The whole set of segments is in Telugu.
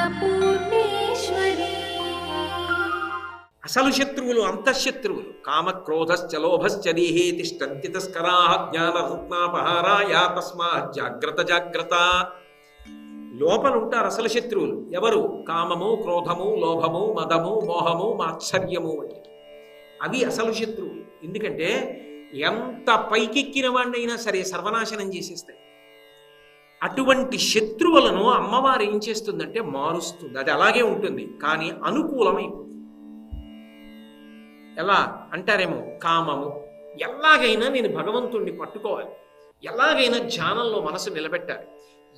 అన్నపూర్ణేశ్వరి. అసలు శత్రువులు అంతఃశత్రువులు. కామక్రోధశ్చ లోభశ్చ దేహే తిష్టంతి తస్కరాః జ్ఞానరత్నాపహారాయ తస్మాత్ జాగ్రత్త జాగ్రత్త. లోపల ఉంటారు అసలు శత్రువులు. ఎవరు? కామము, క్రోధము, లోభము, మదము, మోహము, మాత్సర్యము వంటి అవి అసలు శత్రువులు. ఎందుకంటే ఎంత పైకెక్కిన వాడినైనా సరే సర్వనాశనం చేసేస్తాయి. అటువంటి శత్రువులను అమ్మవారు ఏం చేస్తుందంటే మారుస్తుంది. అది అలాగే ఉంటుంది, కానీ అనుకూలమైపోతుంది. ఎలా అంటారేమో, కామము, ఎలాగైనా నేను భగవంతుణ్ణి పట్టుకోవాలి, ఎలాగైనా ధ్యానంలో మనసు నిలబెట్టాలి,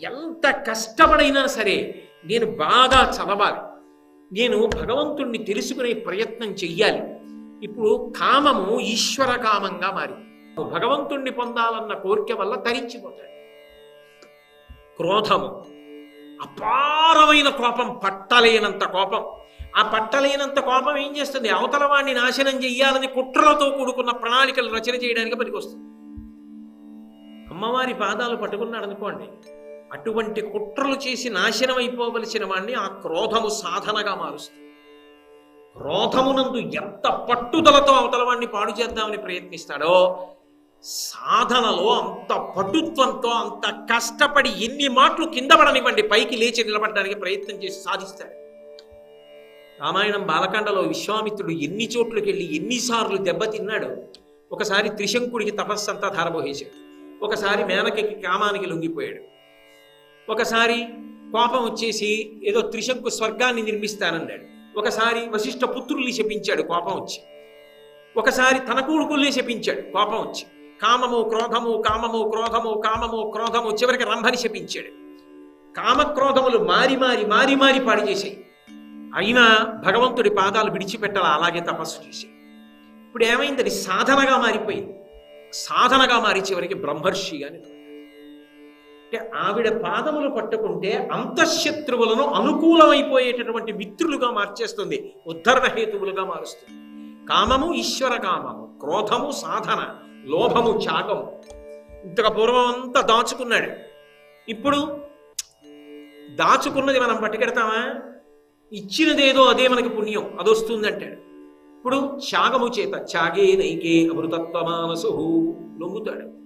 ఎంత కష్టపడైనా సరే నేను బాగా చదవాలి, నేను భగవంతుణ్ణి తెలుసుకునే ప్రయత్నం చెయ్యాలి. ఇప్పుడు కామము ఈశ్వర కామంగా మారి భగవంతుణ్ణి పొందాలన్న కోరిక వల్ల తరించిపోతాడు. క్రోధము అపారమైన కోపం, పట్టలేనంత కోపం. ఆ పట్టలేనంత కోపం ఏం చేస్తుంది? అవతల వాడిని నాశనం చెయ్యాలని కుట్రలతో కూడుకున్న ప్రణాళికలు రచన చేయడానికి పనికొస్తుంది. అమ్మవారి పాదాలు పట్టుకున్నాడు అనుకోండి, అటువంటి కుట్రలు చేసి నాశనం అయిపోవలసిన వాడిని ఆ క్రోధము సాధనగా మారుస్తుంది. క్రోధమునందు ఎంత పట్టుదలతో అవతల వాడిని పాడు చేద్దామని ప్రయత్నిస్తాడో, సాధనలో అంత పటుత్వంతో, అంత కష్టపడి ఎన్ని మాటలు కింద పడనివ్వండి పైకి లేచి నిలబడడానికి ప్రయత్నం చేసి సాధిస్తాడు. రామాయణం బాలకాండలో విశ్వామిత్రుడు ఎన్ని చోట్లకి వెళ్ళి ఎన్నిసార్లు దెబ్బతిన్నాడు. ఒకసారి త్రిశంకుడికి తపస్సంతా ధారపోహేశాడు, ఒకసారి మేనకకి కామానికి లొంగిపోయాడు, ఒకసారి కోపం వచ్చేసి ఏదో త్రిశంకు స్వర్గాన్ని నిర్మిస్తానన్నాడు, ఒకసారి వశిష్ఠ పుత్రుల్ని శపించాడు కోపం వచ్చి, ఒకసారి తన కొడుకుల్ని శపించాడు కోపం వచ్చి. కామము క్రోధము, కామము క్రోధము, కామము క్రోధము, చివరికి రంభని శపించాడు. కామక్రోధములు మారి మారి మారి మారి పాడి చేశాయి. అయినా భగవంతుడి పాదాలు విడిచిపెట్టాల, అలాగే తపస్సు చేసి. ఇప్పుడు ఏమైంది? అది సాధనగా మారిపోయింది. సాధనగా మారి చివరికి బ్రహ్మర్షి అని. అంటే ఆవిడ పాదములు పట్టుకుంటే అంతఃశత్రువులను అనుకూలమైపోయేటటువంటి మిత్రులుగా మార్చేస్తుంది, ఉద్ధరణ హేతువులుగా మారుస్తుంది. కామము ఈశ్వర కామము, క్రోధము సాధన, లోభము త్యాగము. ఇంతకు పూర్వం అంతా దాచుకున్నాడు. ఇప్పుడు దాచుకున్నది మనం పట్టుకెడతామా? ఇచ్చినదేదో అదే మనకి పుణ్యం, అదొస్తుంది అంటాడు. ఇప్పుడు త్యాగము చేత త్యాగే నైకే అమృతత్వ మానసు లొంగుతాడు.